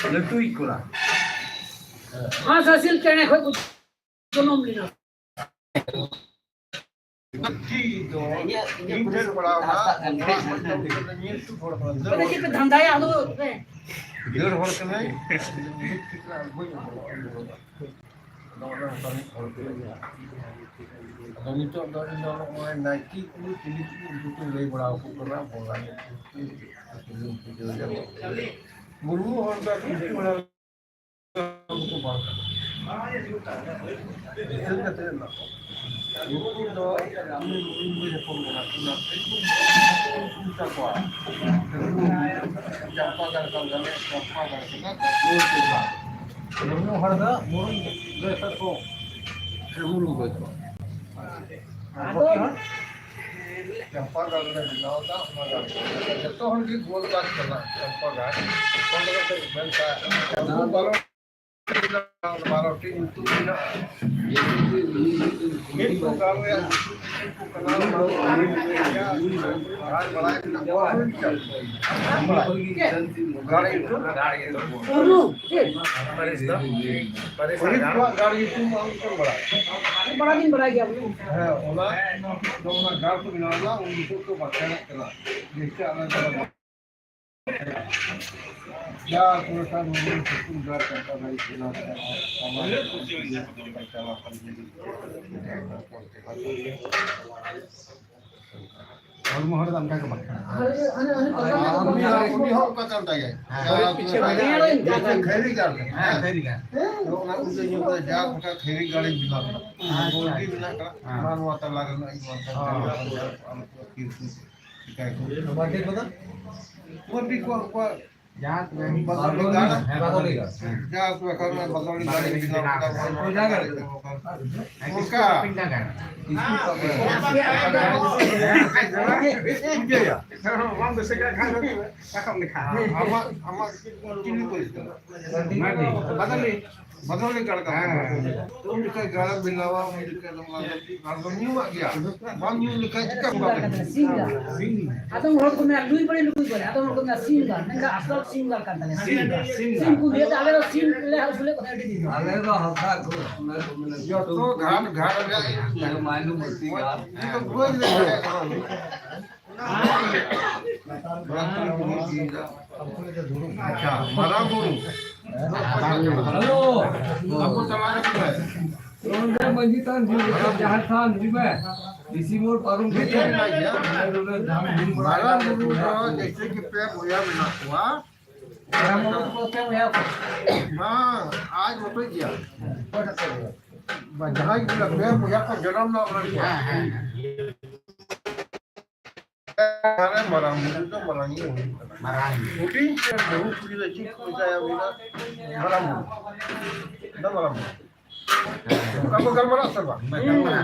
लट्टू इकोला हाँ ससिल चने खोई कुछ दोनों मिला देखिए धंधा है आदो डेढ़ वर्ष में नितो नाइकी को चिली को ले बड़ा को करना बोला मुर्मू और का किसी बड़ा को बात करते हैं ना ये तो मुझे फोन करना को जंपा कर मुर्मू हरदा मुर्मू जैसा को मुर्मू को चंपा गाड़ में बिनावता जब तो हम की गोल बात करना चंपा गाड़ कौन लगा तो बनता बारो बारो टीम तू ना ये तो गाँव या को कनाल मारो या आज बड़ा गाड़ी तो गाड़ी तू मांग कर बड़ा दिन बड़ा गया है ओला जो ना गाड़ को बिनावला उनको तो बचाना करा जैसे अलग या कोई सा मुझे सुंदर करता नहीं सुना हमारे चला और मोहर दाम का बता हम हो का करता है पीछे खैरी गाड़ हां खैरी गाड़ लोग ना उसे जो पर जा का खैरी गाड़ी बिना बोलती बिना का मानवता लागल नहीं मानता शिकायत बाटे पता वो भी को जहां बदौली गाड़ी है बदौली गाड़ी जहां तो करना बदौली गाड़ी बिना हो जाएगा उसका पिंडा गाड़ी इसकी हम से क्या खा रहे हैं क्या लिखा हम चिली को बदौली बदौली करता है तो उनका गाड़ा बिलावा उनका लंबा न्यू आ गया वन न्यू लिखा क्या सिंगा आतम घर को मैं लुई बड़े आतम घर को मैं सिंगा नंगा असल सिंगा करता है सिंग को ये आले तो सिंग ले उसले को दी आले तो हल्का को जो तो घाट घाट मायनू मूर्ति का तो रोज ले अच्छा मरा गुरु हेलो आपको चलाना क्या है रोंडे मंजितान जी जहां था निबे इसी मोर पारुम के मरा गुरु जैसे कि पे होया बिना हुआ हां आज वो तो गया जहां की पे होया को जन्म ना बना अरे मरा मुझे तो मरा नहीं होगी मरा छोटी से बहुत पूरी अच्छी कोई जाया बिना मरा मुझे ना मरा मुझे आपको घर मरा सब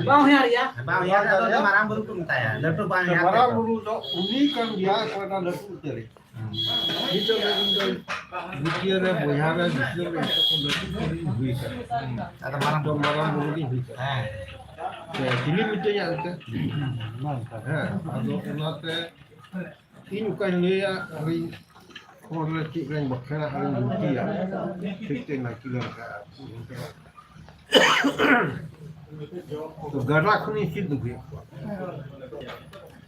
बाव यार तो मरा गुरु तुम ताया लट्टू पानी मरा गुरु तो उन्हीं कर दिया कोई ना लट्टू तेरे Itu kan bukti ada boya ada bukti ada itu bisa. Ada malam bulu ini bisa. Ya, ini buktinya ada. Ada nanti ini kan dia hari orang cik yang bakal hari bukti ya. Kita nak kira kan. तो गड़ा को नहीं सिद्ध हुए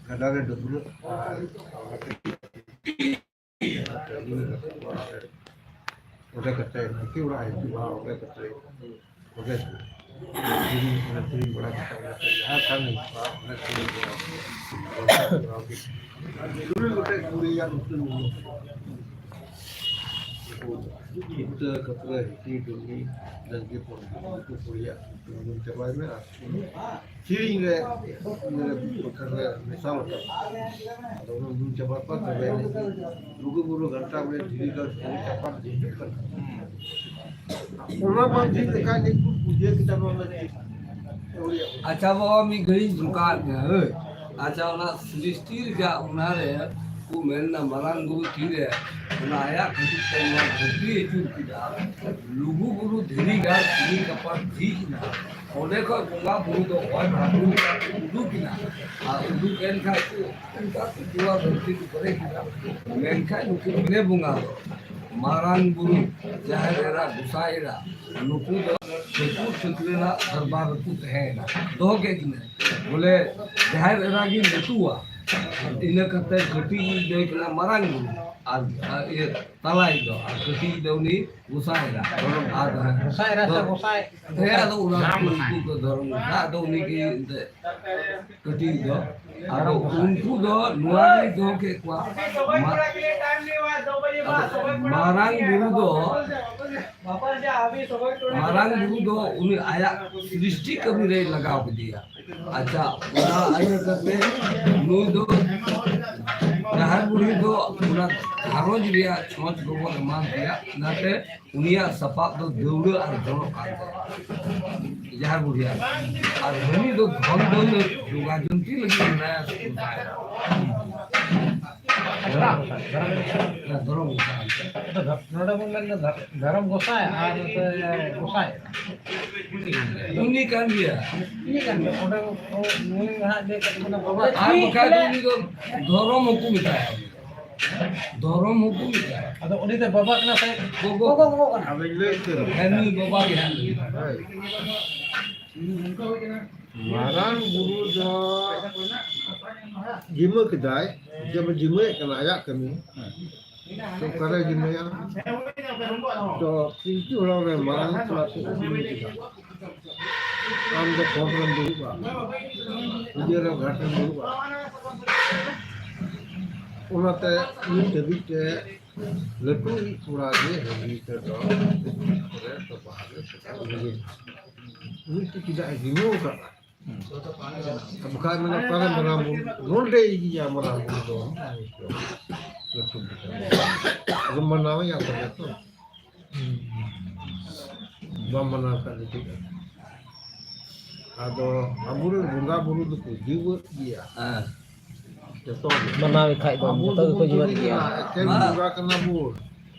गड़ा के double उधर करते हैं क्यों रहा है उधर करते हैं उधर तीन बड़ा करता है यहाँ था नहीं उधर तीन बड़ा पूरी लोटे पूरी यार उसमें kita ketua ini dan kita itu kuliah mencapai mana sering le bekerja misal orang mencapai apa terjadi guru घंटा में धीरे कर cepat dihidupan orang pasti tekan itu pujian kita mengerti अच्छा बाबा मी घरी दुकान है अच्छा ना सृष्टि का उन्हारे को मेलना मरान गुरु थीरे उनाया खटी तंगा खटी चुकीदा लुगु गुरु धीरी गा धीरी कपाट थी ना ओने को बुंगा बुरु तो और भागु उडू किना आ उडू केन खा को उनका दुआ धरती को करे किना मेन खा नुकु ने बुंगा मारान गुरु जाहेरा गुसाएरा नुकु दो सेकु छतलेला दरबार को तहेना दो के किने बोले जाहेरा की नेतुआ इन कते गटी देखला मारान गुरु आ ये तलाई दो आ गटी दौनी गुसाएरा आ गुसाएरा से गुसाए हे आ दो उना को धर्म आ दौनी की गटी दो आ उनको दो नुआरी दो के क्वा मारान गुरु दो उन्हें आया सृष्टि कभी रे लगाव दिया अच्छा उना आया करने नु दो जहार बुढ़ी दो उना धारोज लिया छोच गोबर मान दिया नाते उनिया सपाप दो दौड़ और दोनो काट जहार बुढ़िया और हनी दो धन दो दुगा जंती लगी नया धर्म गोसाए और गोसाए उन्हीं का दिया ini kan udah ini hak dia kata mana bawa आप बका दूनी तो धर्म हुकुम है धर्म हुकुम है atau ini teh bawa kena saya Gogo gogo kan अब ले तो हैनी बाबा के हैं मारान गुरु जो जिम्मे kedai jam jimme kena ayak kami तो करे जिम्मे या तो pintu orang मारान kelas jimme kita हम तो प्रॉब्लम दे बा उधर घाटन दे बा उनते ये डेबिट लटू पूरा दे हमी तो करे तो बाहर से ini tidak gimana kan bukan mana para meramu nolde ini ya meramu itu betul zaman nama yang terjadi zaman apa itu atau aburu bunga buru itu jiwa dia betul mana kai dong betul ko jiwa dia kan bunga kena bur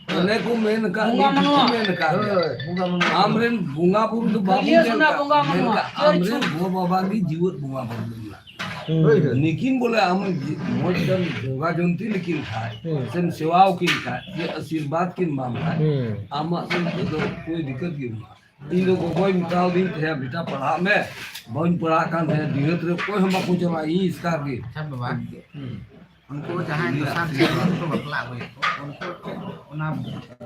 अने को main का main का bunga mana आमरेन Bunga बुरु तो बाबू ये सुना बुंगा मनुआ आमरेन वो बाबा की जीवत बुंगा बुरु लेकिन बोले हम मोटन भोगा जंती लेकिन खाए सेम सेवाओं की खाए ये आशीर्वाद की मांग खाए आमा से तो कोई दिक्कत की इन लोग को कोई मिटाओ दिन है बेटा पढ़ा में बहुत पढ़ा kan है दिगत रे कोई हम को चला ई इसका के सब बाबा उनको जहां दोसान से उनको बतला हुए उनको उना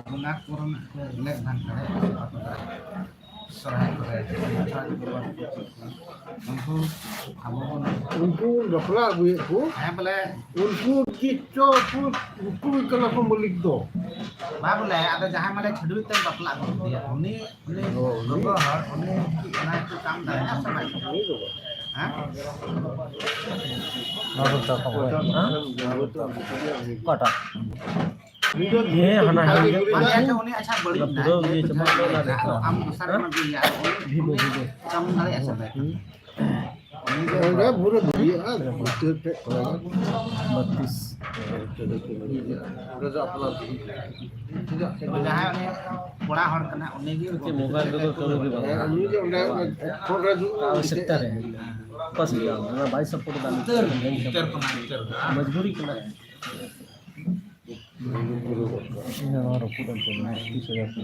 गुना कोरोना लेक भान करे सराय करे उनको हम उनको रखला हुए को है बोले उनको किचो उनको कला को मलिक दो बा बोले ada जहां माने छडुई ते बतला को दिया उन्हें लोग हर उन्हें की बना के काम दाना समय हां बाबू तो कटा ये हना है अच्छा उन्हें अच्छा बड़ी पूरा ये चमक वाला देखो हम दूसरा में भी यार भी कम वाले ऐसा बैठ Enggak, buruk dia ada betul teh orang 32 udah tak pernah tidak जहाँ उन्हें बड़ा हॉर्न करना उन्हें भी मोबाइल को तो भी बता ini dia udah foto आवश्यकता है बस लिया मैं भाई सपोर्ट डाल मजबूरी करना है हमारा पूरा करना है 30,000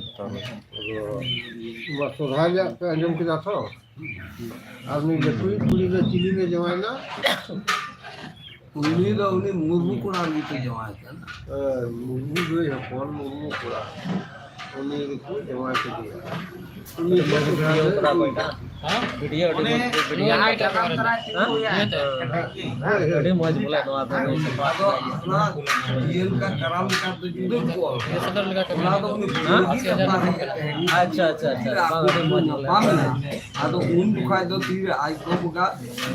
waktu raja ke anjum kita tahu आपने जब पूरी का चिली में जमाना उन्हीं का उन्हें मुर्मू कुरान भी तो जमाया था ना मुर्मू जो है कौन मुर्मू पूरा उन्हें को जमा के दिया उन्हें वीडियो करा बेटा वीडियो यहाँ क्या काम करा है वीडियो मौज बोला तो आप अपना जेल का कराम का तो जुदे को ये सदर लगा के ना तो अच्छा अच्छा अच्छा पामना आदो उन दुखाय दो तीर आई को बुका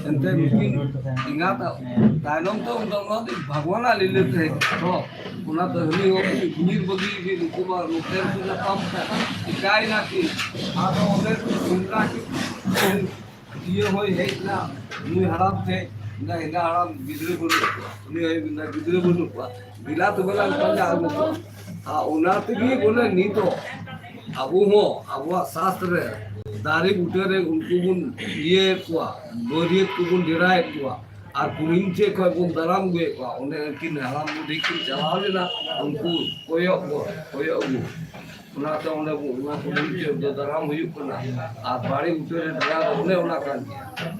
एंते मिकिन इंगाता दानम तो उन दोनों भगवान ले लेते हैं तो उना तो हनी हो नीर बगी भी कुमार लोकेर को काम इकाई ना की आदो उधर सुनला की ये होय है ना मुई हराम थे ना इना हराम गिदरे बोल ने ना गिदरे बोल बिला तो बेला पंजा आ उना तगी बोले नी तो अबू हो अबवा शास्त्र दारी उठरे उनको बुन ये कुआ बोरियत को बुन डिराय कुआ और कुरिंचे को बुन दराम गे कुआ उन्हें किन हराम मुठी की चलाव लेना उनको कोयो उना तो उन्हें उना कुरिंचे दराम हुई कुना आ बाड़ी उठरे दरा उन्हें उना कान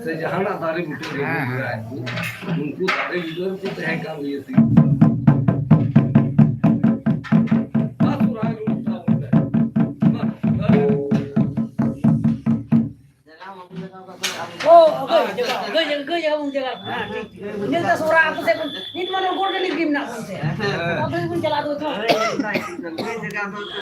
से जहाना दारी उठरे डिराय उनको दारी उठरे को तय काम ये थी jaga mung jaga. Ini kita suara aku saya pun. Ini mana orang ni game nak pun saya. Apa pun jalan tu.